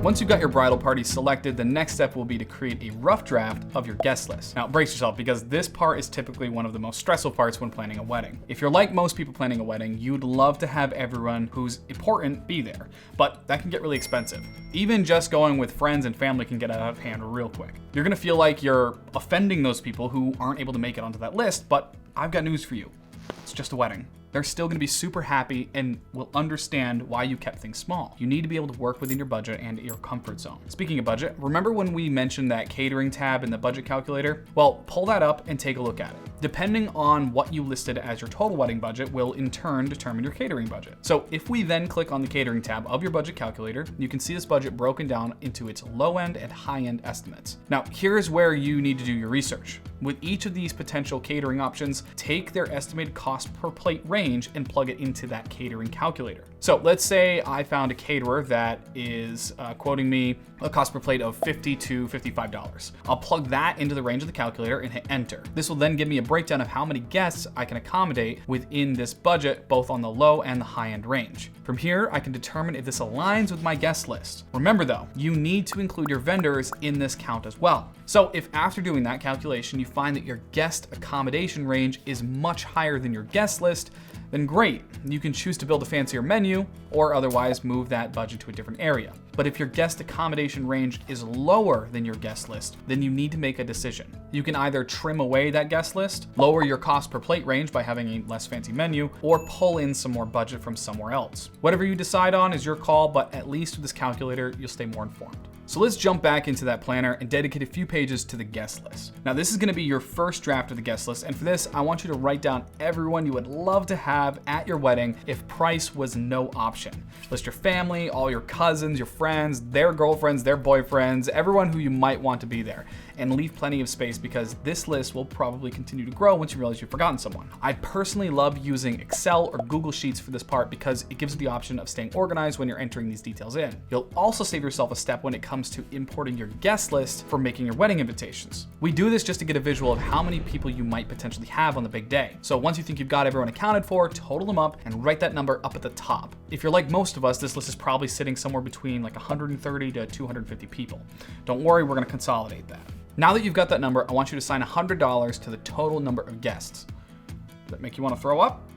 Once you've got your bridal party selected, the next step will be to create a rough draft of your guest list. Now, brace yourself because this part is typically one of the most stressful parts when planning a wedding. If you're like most people planning a wedding, you'd love to have everyone who's important be there, but that can get really expensive. Even just going with friends and family can get out of hand real quick. You're gonna feel like you're offending those people who aren't able to make it onto that list, but I've got news for you. It's just a wedding. They're still gonna be super happy and will understand why you kept things small. You need to be able to work within your budget and your comfort zone. Speaking of budget, remember when we mentioned that catering tab in the budget calculator? Well, pull that up and take a look at it. Depending on what you listed as your total wedding budget will in turn determine your catering budget. So if we then click on the catering tab of your budget calculator, you can see this budget broken down into its low end and high end estimates. Now, here's where you need to do your research. With each of these potential catering options, take their estimated cost per plate range and plug it into that catering calculator. So let's say I found a caterer that is quoting me a cost per plate of $50 to $55. I'll plug that into the range of the calculator and hit enter. This will then give me a breakdown of how many guests I can accommodate within this budget, both on the low and the high end range. From here, I can determine if this aligns with my guest list. Remember though, you need to include your vendors in this count as well. So if after doing that calculation, you find that your guest accommodation range is much higher than your guest list, then great, you can choose to build a fancier menu or otherwise move that budget to a different area. But if your guest accommodation range is lower than your guest list, then you need to make a decision. You can either trim away that guest list, lower your cost per plate range by having a less fancy menu, or pull in some more budget from somewhere else. Whatever you decide on is your call, but at least with this calculator, you'll stay more informed. So let's jump back into that planner and dedicate a few pages to the guest list. Now this is gonna be your first draft of the guest list, and for this, I want you to write down everyone you would love to have at your wedding if price was no option. List your family, all your cousins, your friends, their girlfriends, their boyfriends, everyone who you might want to be there, and leave plenty of space because this list will probably continue to grow once you realize you've forgotten someone. I personally love using Excel or Google Sheets for this part because it gives you the option of staying organized when you're entering these details in. You'll also save yourself a step when it comes to importing your guest list for making your wedding invitations. We do this just to get a visual of how many people you might potentially have on the big day. So once you think you've got everyone accounted for, total them up and write that number up at the top. If you're like most of us, this list is probably sitting somewhere between like 130 to 250 people. Don't worry, we're gonna consolidate that. Now that you've got that number, I want you to assign $100 to the total number of guests. Does that make you want to throw up?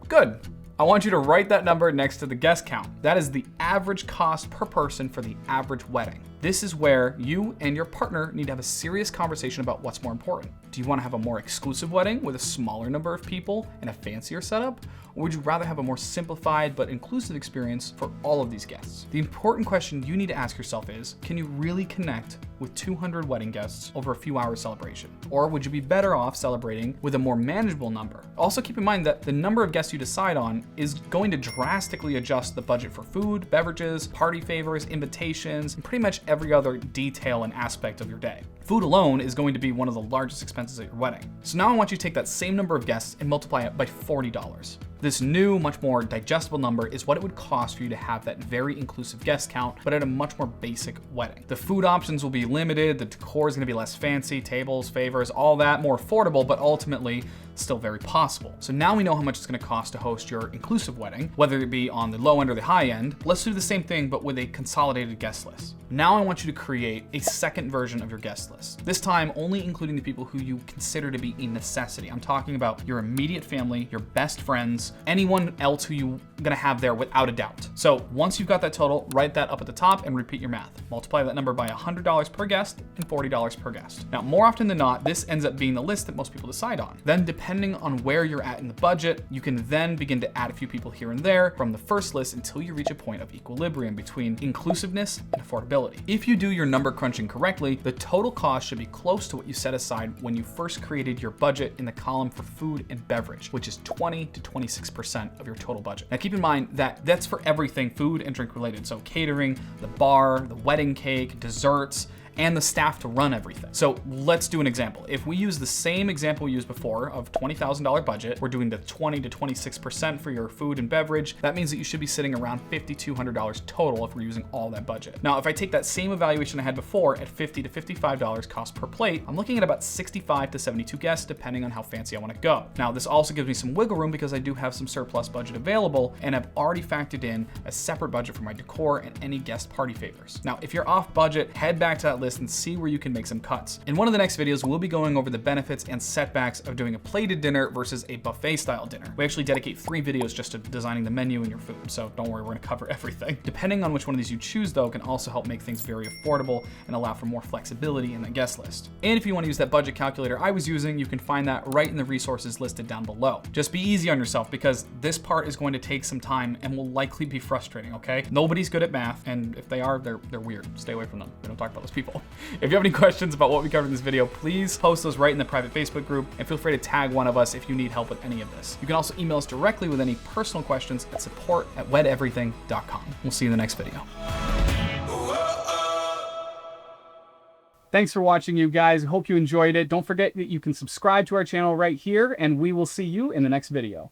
Good. I want you to write that number next to the guest count. That is the average cost per person for the average wedding. This is where you and your partner need to have a serious conversation about what's more important. Do you want to have a more exclusive wedding with a smaller number of people and a fancier setup? Or would you rather have a more simplified but inclusive experience for all of these guests? The important question you need to ask yourself is, can you really connect with 200 wedding guests over a few hours celebration? Or would you be better off celebrating with a more manageable number? Also keep in mind that the number of guests you decide on is going to drastically adjust the budget for food, beverages, party favors, invitations, and pretty much every other detail and aspect of your day. Food alone is going to be one of the largest expenses at your wedding. So now I want you to take that same number of guests and multiply it by $40. This new, much more digestible number is what it would cost for you to have that very inclusive guest count, but at a much more basic wedding. The food options will be limited, the decor is gonna be less fancy, tables, favors, all that, more affordable, but ultimately still very possible. So now we know how much it's gonna cost to host your inclusive wedding, whether it be on the low end or the high end. Let's do the same thing, but with a consolidated guest list. Now I want you to create a second version of your guest list. This time only including the people who you consider to be a necessity. I'm talking about your immediate family, your best friends, anyone else who you're gonna have there without a doubt. So once you've got that total, write that up at the top and repeat your math. Multiply that number by $100 per guest and $40 per guest. Now, more often than not, this ends up being the list that most people decide on. Then depending on where you're at in the budget, you can then begin to add a few people here and there from the first list until you reach a point of equilibrium between inclusiveness and affordability. If you do your number crunching correctly, the total cost should be close to what you set aside when you first created your budget in the column for food and beverage, which is 20 to 26% of your total budget. Now keep in mind that that's for everything food and drink related. So catering, the bar, the wedding cake, desserts, and the staff to run everything. So let's do an example. If we use the same example we used before of $20,000 budget, we're doing the 20 to 26% for your food and beverage. That means that you should be sitting around $5,200 total if we're using all that budget. Now, if I take that same evaluation I had before at $50 to $55 cost per plate, I'm looking at about 65 to 72 guests, depending on how fancy I want to go. Now, this also gives me some wiggle room because I do have some surplus budget available, and I've already factored in a separate budget for my decor and any guest party favors. Now, if you're off budget, head back to that list and see where you can make some cuts. In one of the next videos, we'll be going over the benefits and setbacks of doing a plated dinner versus a buffet style dinner. We actually dedicate 3 videos just to designing the menu and your food, so don't worry, we're gonna cover everything. Depending on which one of these you choose though, can also help make things very affordable and allow for more flexibility in the guest list. And if you want to use that budget calculator I was using, you can find that right in the resources listed down below. Just be easy on yourself because this part is going to take some time and will likely be frustrating, okay? Nobody's good at math, and if they are, they're weird. Stay away from them. We don't talk about those people. If you have any questions about what we covered in this video, please post those right in the private Facebook group, and feel free to tag one of us if you need help with any of this. You can also email us directly with any personal questions at support@wedeverything.com. We'll see you in the next video. Thanks for watching, you guys. Hope you enjoyed it. Don't forget that you can subscribe to our channel right here, and we will see you in the next video.